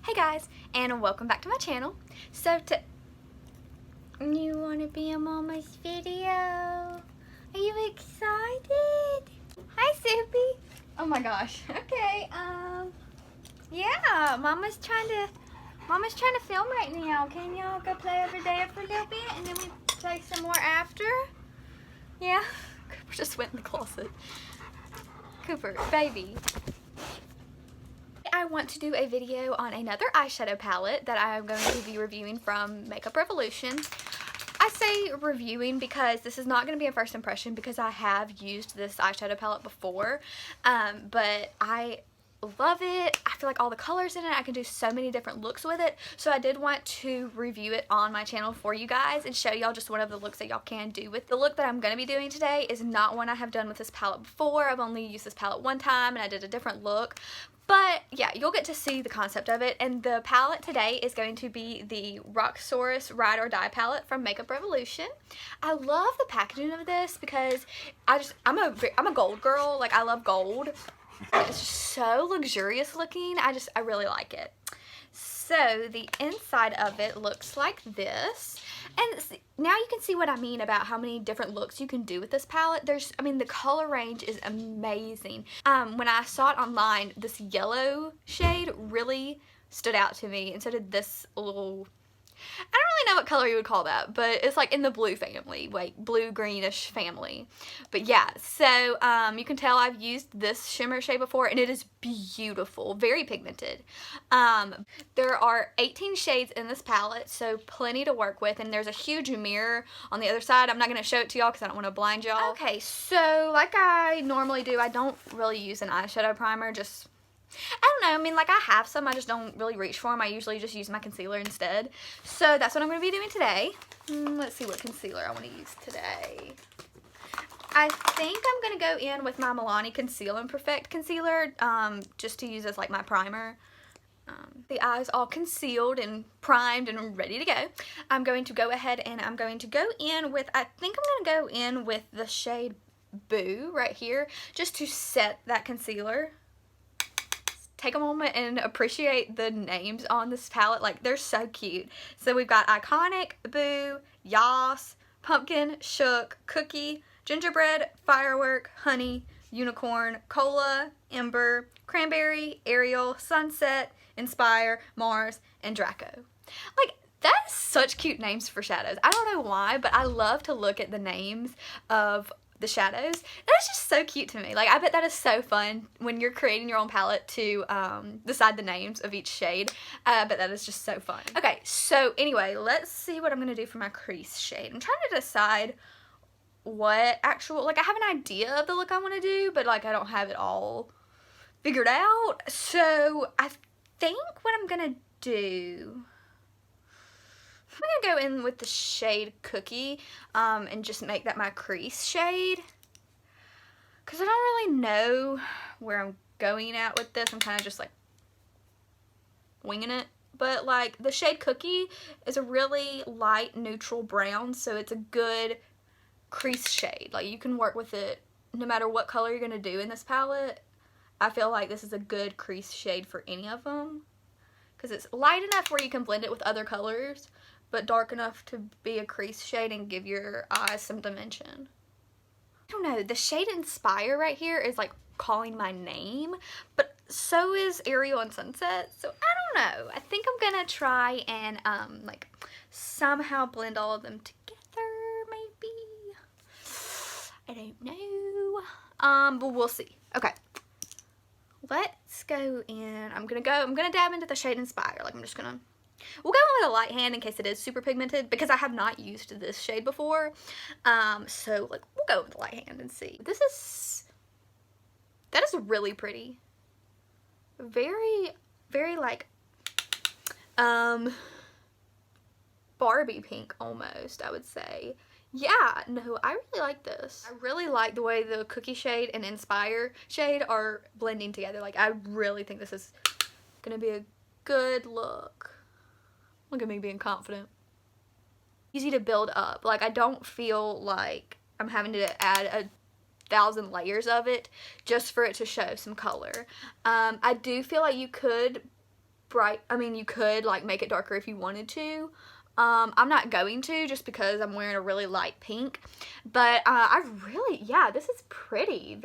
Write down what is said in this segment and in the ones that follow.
Hey guys, and welcome back to my channel. You want to be in Mama's video? Are you excited? Hi, Soupy. Oh my gosh. Okay. Yeah. Mama's trying to film right now. Can y'all go play over there for a little bit, and then we play some more after? Yeah. Cooper just went in the closet. Cooper, baby. I want to do a video on another eyeshadow palette that I am going to be reviewing from Makeup Revolution. I say reviewing because this is not going to be a first impression because I have used this eyeshadow palette before, but I love it. I feel like all the colors in it, I can do so many different looks with it, so I did want to review it on my channel for you guys and show y'all just one of the looks that y'all can do with. The look that I'm going to be doing today is not one I have done with this palette before. I've only used this palette one time and I did a different look. But yeah, you'll get to see the concept of it, and the palette today is going to be the Roxxsaurus Ride or Die palette from Makeup Revolution. I love the packaging of this because I'm a gold girl. Like, I love gold. It's just so luxurious looking. I really like it. So the inside of it looks like this, and now you can see what I mean about how many different looks you can do with this palette. The color range is amazing. When I saw it online, this yellow shade really stood out to me, and so did this little, I don't really know what color you would call that, but it's like in the blue family, like blue-greenish family. But yeah, so you can tell I've used this shimmer shade before, and it is beautiful, very pigmented. There are 18 shades in this palette, so plenty to work with, and there's a huge mirror on the other side. I'm not going to show it to y'all because I don't want to blind y'all. Okay, so like I normally do, I don't really use an eyeshadow primer, I don't know, I have some, I just don't really reach for them. I usually just use my concealer instead. So that's what I'm going to be doing today. Let's see what concealer I want to use today. I think I'm going to go in with my Milani Conceal and Perfect concealer, just to use as like my primer. The eye's all concealed and primed and ready to go. I'm going to go ahead and I'm going to go in with, I think I'm going to go in with the shade Boo right here, just to set that concealer. Take a moment and appreciate the names on this palette. Like, they're so cute. So we've got Iconic, Boo, Yas, Pumpkin, Shook, Cookie, Gingerbread, Firework, Honey, Unicorn, Cola, Ember, Cranberry, Ariel, Sunset, Inspire, Mars, and Draco. Like, that's such cute names for shadows. I don't know why, but I love to look at the names of the shadows. That's just so cute to me. Like, I bet that is so fun when you're creating your own palette to decide the names of each shade. I bet that is just so fun. Okay, so anyway, let's see what I'm gonna do for my crease shade. I'm trying to decide what actual, like, I have an idea of the look I want to do, but like I don't have it all figured out. So I think what I'm gonna do, I'm going to go in with the shade Cookie and just make that my crease shade, because I don't really know where I'm going at with this. I'm kind of just like winging it, but like the shade Cookie is a really light neutral brown, so it's a good crease shade. Like, you can work with it no matter what color you're going to do in this palette. I feel like this is a good crease shade for any of them, because it's light enough where you can blend it with other colors, but dark enough to be a crease shade and give your eyes some dimension. I don't know, the shade Inspire right here is like calling my name, but so is Ariel and Sunset, so I don't know. I think I'm gonna try and like somehow blend all of them together, maybe. I don't know. But we'll see. Okay. Let's go in. I'm gonna dab into the shade Inspire. Like, we'll go in with a light hand in case it is super pigmented, because I have not used this shade before. So like, we'll go with a light hand and see. That is really pretty. Very, very like, Barbie pink almost, I would say. Yeah, no, I really like this. I really like the way the Cookie shade and Inspire shade are blending together. Like, I really think this is gonna be a good look. Look at me being confident. Easy to build up. Like, I don't feel like I'm having to add 1,000 layers of it just for it to show some color. I do feel like you could bright. I mean, you could like make it darker if you wanted to. I'm not going to, just because I'm wearing a really light pink. But yeah, this is pretty.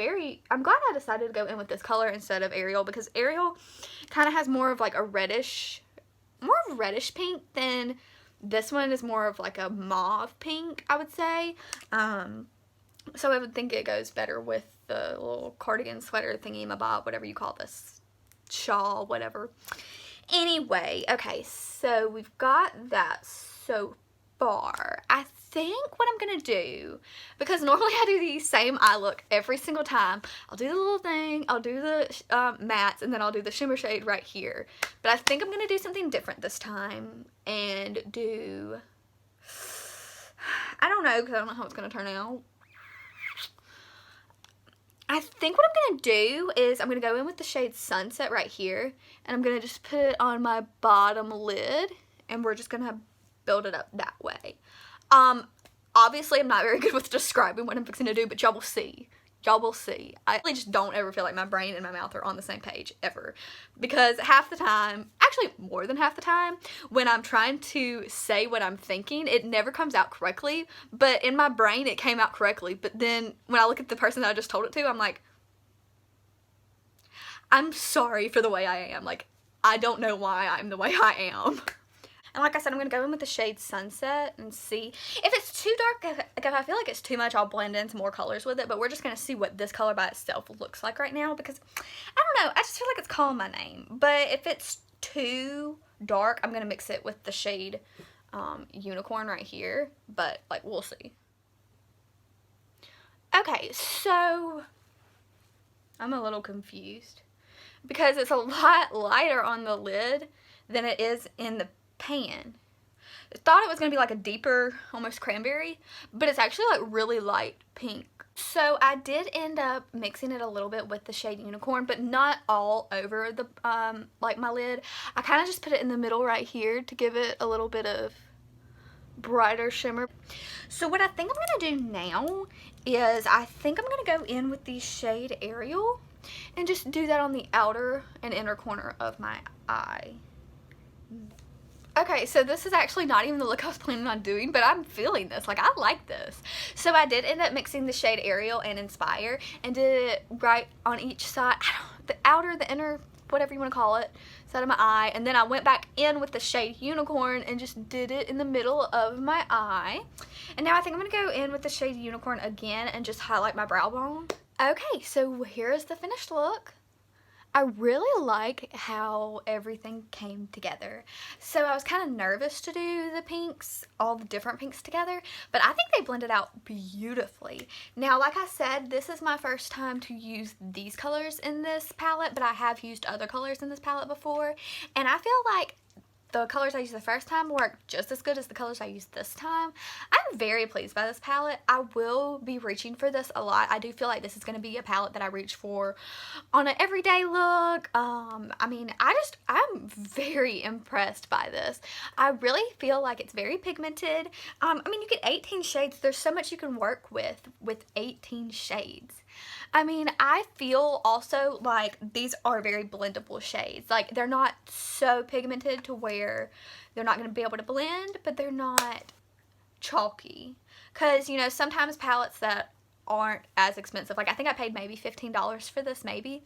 I'm glad I decided to go in with this color instead of Ariel, because Ariel kind of has more of like a reddish pink than this one is more of like a mauve pink, I would say. So I would think it goes better with the little cardigan sweater thingy, my bob, whatever you call this, shawl, whatever. Anyway, okay, so we've got that so far. I think what I'm gonna do, because normally I do the same eye look every single time. I'll do the little thing, I'll do the mattes, and then I'll do the shimmer shade right here. But I think I'm gonna do something different this time and do, I don't know, because I don't know how it's gonna turn out. I think what I'm going to do is I'm going to go in with the shade Sunset right here, and I'm going to just put it on my bottom lid, and we're just going to build it up that way. Obviously I'm not very good with describing what I'm fixing to do, but y'all will see. Y'all will see. I really just don't ever feel like my brain and my mouth are on the same page, ever. Because half the time, actually more than half the time, when I'm trying to say what I'm thinking, it never comes out correctly. But in my brain, it came out correctly. But then when I look at the person that I just told it to, I'm like, I'm sorry for the way I am. Like, I don't know why I'm the way I am. And like I said, I'm going to go in with the shade Sunset and see. If it's too dark, if I feel like it's too much, I'll blend in some more colors with it. But we're just going to see what this color by itself looks like right now, because, I don't know, I just feel like it's calling my name. But if it's too dark, I'm going to mix it with the shade Unicorn right here. But, like, we'll see. Okay, so I'm a little confused, because it's a lot lighter on the lid than it is in the pan. I thought it was going to be like a deeper, almost cranberry, but it's actually like really light pink. So I did end up mixing it a little bit with the shade Unicorn, but not all over the like my lid. I kind of just put it in the middle right here to give it a little bit of brighter shimmer. So what I think I'm going to do now is I think I'm going to go in with the shade Ariel and just do that on the outer and inner corner of my eye. Okay, so this is actually not even the look I was planning on doing, but I'm feeling this. Like, I like this. So I did end up mixing the shade Ariel and Inspire and did it right on each side. The outer, the inner, whatever you want to call it, side of my eye. And then I went back in with the shade Unicorn and just did it in the middle of my eye. And now I think I'm going to go in with the shade Unicorn again and just highlight my brow bone. Okay, so here is the finished look. I really like how everything came together. So I was kind of nervous to do the pinks, all the different pinks together, but I think they blended out beautifully. Now, like I said, this is my first time to use these colors in this palette, but I have used other colors in this palette before, and I feel like the colors I used the first time worked just as good as the colors I used this time. I'm very pleased by this palette. I will be reaching for this a lot. I do feel like this is going to be a palette that I reach for on an everyday look. I mean, I'm very impressed by this. I really feel like it's very pigmented. I mean, you get 18 shades. There's so much you can work with 18 shades. I mean, I feel also like these are very blendable shades. Like, they're not so pigmented to where they're not going to be able to blend, but they're not chalky. Because, you know, sometimes palettes that aren't as expensive, like I think I paid maybe $15 for this, maybe.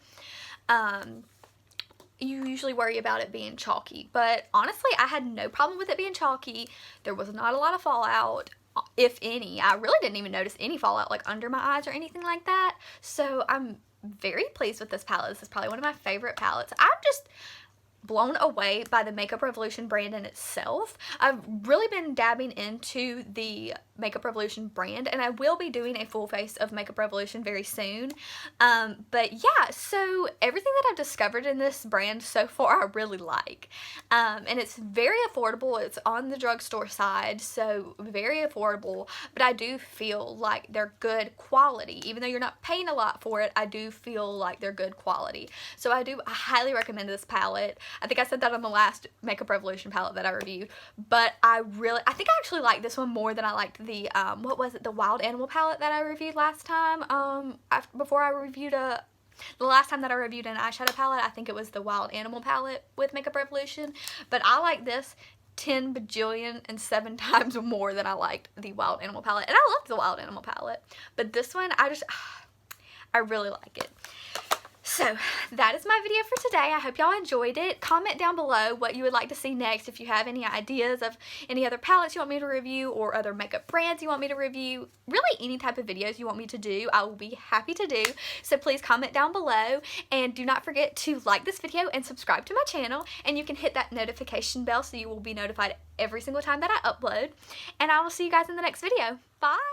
You usually worry about it being chalky. But honestly, I had no problem with it being chalky. There was not a lot of fallout, if any. I really didn't even notice any fallout like under my eyes or anything like that. So I'm very pleased with this palette. This is probably one of my favorite palettes. I'm just blown away by the Makeup Revolution brand in itself. I've really been dabbing into the Makeup Revolution brand, and I will be doing a full face of Makeup Revolution very soon. But yeah, so everything that I've discovered in this brand so far I really like. And it's very affordable. It's on the drugstore side, so very affordable, but I do feel like they're good quality. Even though you're not paying a lot for it, I do feel like they're good quality. So I highly recommend this palette. I think I said that on the last Makeup Revolution palette that I reviewed, but I think I actually like this one more than I liked the, what was it, the Wild Animal palette that I reviewed last time, before I reviewed a The last time that I reviewed an eyeshadow palette, I think it was the Wild Animal palette with Makeup Revolution, but I like this 10 bajillion and 7 times more than I liked the Wild Animal palette. And I loved the Wild Animal palette, but this one, I really like it. So that is my video for today. I hope y'all enjoyed it. Comment down below what you would like to see next. If you have any ideas of any other palettes you want me to review or other makeup brands you want me to review, really any type of videos you want me to do, I will be happy to do. So please comment down below, and do not forget to like this video and subscribe to my channel, and you can hit that notification bell so you will be notified every single time that I upload. And I will see you guys in the next video. Bye!